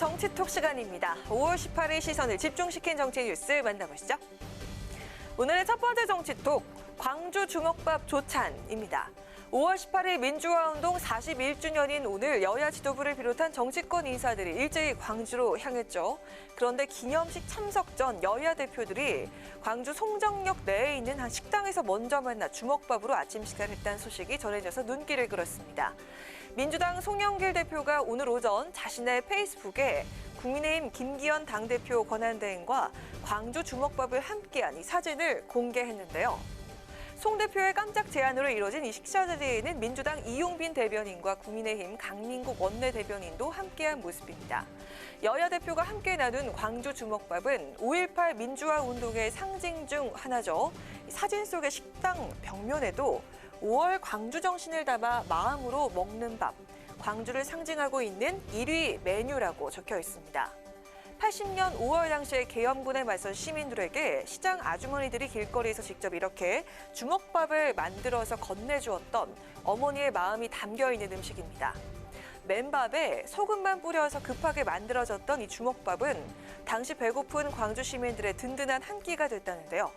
정치톡 시간입니다. 5월 18일 시선을 집중시킨 정치 뉴스 만나보시죠. 오늘의 첫 번째 정치톡, 광주 주먹밥 조찬입니다. 5월 18일 민주화운동 41주년인 오늘 여야 지도부를 비롯한 정치권 인사들이 일제히 광주로 향했죠. 그런데 기념식 참석 전 여야 대표들이 광주 송정역 내에 있는 한 식당에서 먼저 만나 주먹밥으로 아침 식사를 했다는 소식이 전해져서 눈길을 끌었습니다. 민주당 송영길 대표가 오늘 오전 자신의 페이스북에 국민의힘 김기현 당대표 권한대행과 광주 주먹밥을 함께한 이 사진을 공개했는데요. 송 대표의 깜짝 제안으로 이뤄진 이 식사 자리에는 민주당 이용빈 대변인과 국민의힘 강민국 원내대변인도 함께한 모습입니다. 여야 대표가 함께 나눈 광주 주먹밥은 5.18 민주화 운동의 상징 중 하나죠. 사진 속의 식당 벽면에도 5월 광주 정신을 담아 마음으로 먹는 밥, 광주를 상징하고 있는 1위 메뉴라고 적혀 있습니다. 80년 5월 당시에 계엄군에 맞선 시민들에게 시장 아주머니들이 길거리에서 직접 이렇게 주먹밥을 만들어서 건네주었던 어머니의 마음이 담겨있는 음식입니다. 맨밥에 소금만 뿌려서 급하게 만들어졌던 이 주먹밥은 당시 배고픈 광주 시민들의 든든한 한 끼가 됐다는데요.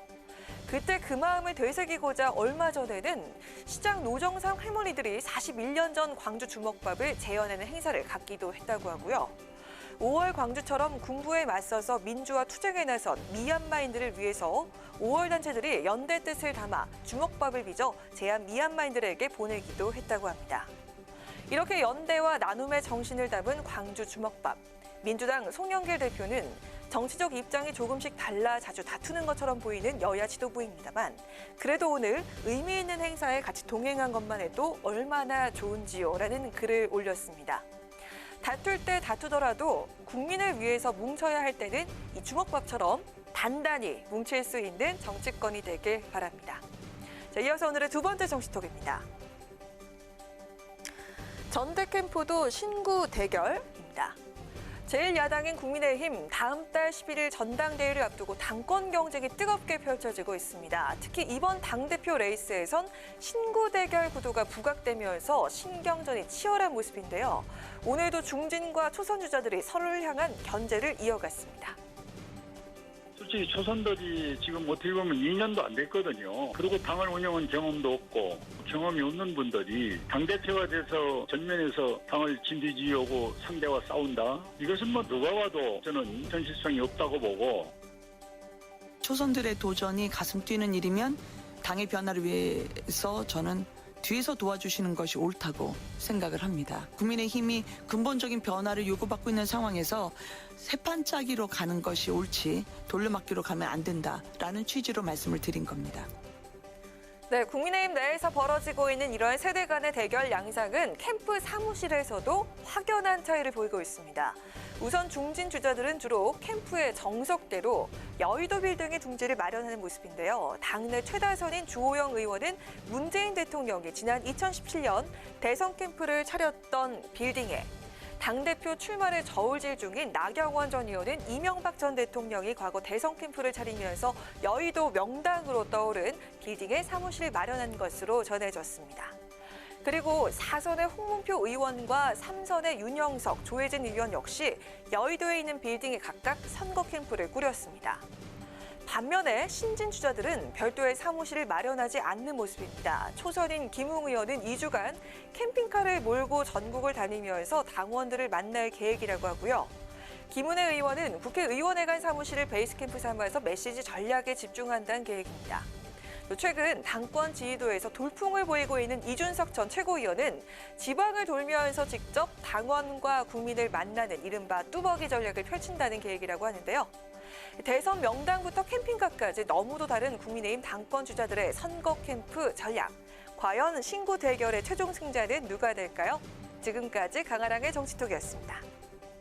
그때 그 마음을 되새기고자 얼마 전에는 시장 노정상 할머니들이 41년 전 광주 주먹밥을 재현하는 행사를 갖기도 했다고 하고요. 5월 광주처럼 군부에 맞서서 민주화 투쟁에 나선 미얀마인들을 위해서 5월 단체들이 연대 뜻을 담아 주먹밥을 빚어 제한 미얀마인들에게 보내기도 했다고 합니다. 이렇게 연대와 나눔의 정신을 담은 광주 주먹밥. 민주당 송영길 대표는 정치적 입장이 조금씩 달라 자주 다투는 것처럼 보이는 여야 지도부입니다만 그래도 오늘 의미 있는 행사에 같이 동행한 것만 해도 얼마나 좋은지요라는 글을 올렸습니다. 다툴 때 다투더라도 국민을 위해서 뭉쳐야 할 때는 이 주먹밥처럼 단단히 뭉칠 수 있는 정치권이 되길 바랍니다. 자, 이어서 오늘의 두 번째 정치톡입니다. 전대 캠프도 신구 대결입니다. 제1야당인 국민의힘 다음 달 11일 전당대회를 앞두고 당권 경쟁이 뜨겁게 펼쳐지고 있습니다. 특히 이번 당대표 레이스에선 신구 대결 구도가 부각되면서 신경전이 치열한 모습인데요. 오늘도 중진과 초선 주자들이 서로를 향한 견제를 이어갔습니다. 솔직히 초선들이 지금 어떻게 보면 2년도 안 됐거든요. 그리고 당을 운영한 경험도 없고 경험이 없는 분들이 당대표가 돼서 전면에서 당을 진두지휘하고 상대와 싸운다? 이것은 뭐 누가 봐도 저는 현실성이 없다고 보고. 초선들의 도전이 가슴 뛰는 일이면 당의 변화를 위해서 저는 뒤에서 도와주시는 것이 옳다고 생각을 합니다. 국민의힘이 근본적인 변화를 요구받고 있는 상황에서 새판짜기로 가는 것이 옳지 돌려막기로 가면 안 된다라는 취지로 말씀을 드린 겁니다. 네, 국민의힘 내에서 벌어지고 있는 이러한 세대 간의 대결 양상은 캠프 사무실에서도 확연한 차이를 보이고 있습니다. 우선 중진 주자들은 주로 캠프의 정석대로 여의도 빌딩의 둥지를 마련하는 모습인데요. 당내 최다선인 주호영 의원은 문재인 대통령이 지난 2017년 대선 캠프를 차렸던 빌딩에 당대표 출마를 저울질 중인 나경원 전 의원은 이명박 전 대통령이 과거 대선 캠프를 차리면서 여의도 명당으로 떠오른 빌딩에 사무실을 마련한 것으로 전해졌습니다. 그리고 4선의 홍문표 의원과 3선의 윤영석, 조혜진 의원 역시 여의도에 있는 빌딩에 각각 선거 캠프를 꾸렸습니다. 반면에 신진 주자들은 별도의 사무실을 마련하지 않는 모습입니다. 초선인 김웅 의원은 2주간 캠핑카를 몰고 전국을 다니면서 당원들을 만날 계획이라고 하고요. 김은혜 의원은 국회의원회관 사무실을 베이스캠프 삼아서 메시지 전략에 집중한다는 계획입니다. 최근 당권 지지도에서 돌풍을 보이고 있는 이준석 전 최고위원은 지방을 돌면서 직접 당원과 국민을 만나는 이른바 뚜벅이 전략을 펼친다는 계획이라고 하는데요. 대선 명당부터 캠핑카까지 너무도 다른 국민의힘 당권 주자들의 선거 캠프 전략. 과연 신구 대결의 최종 승자는 누가 될까요? 지금까지 강아랑의 정치톡이었습니다.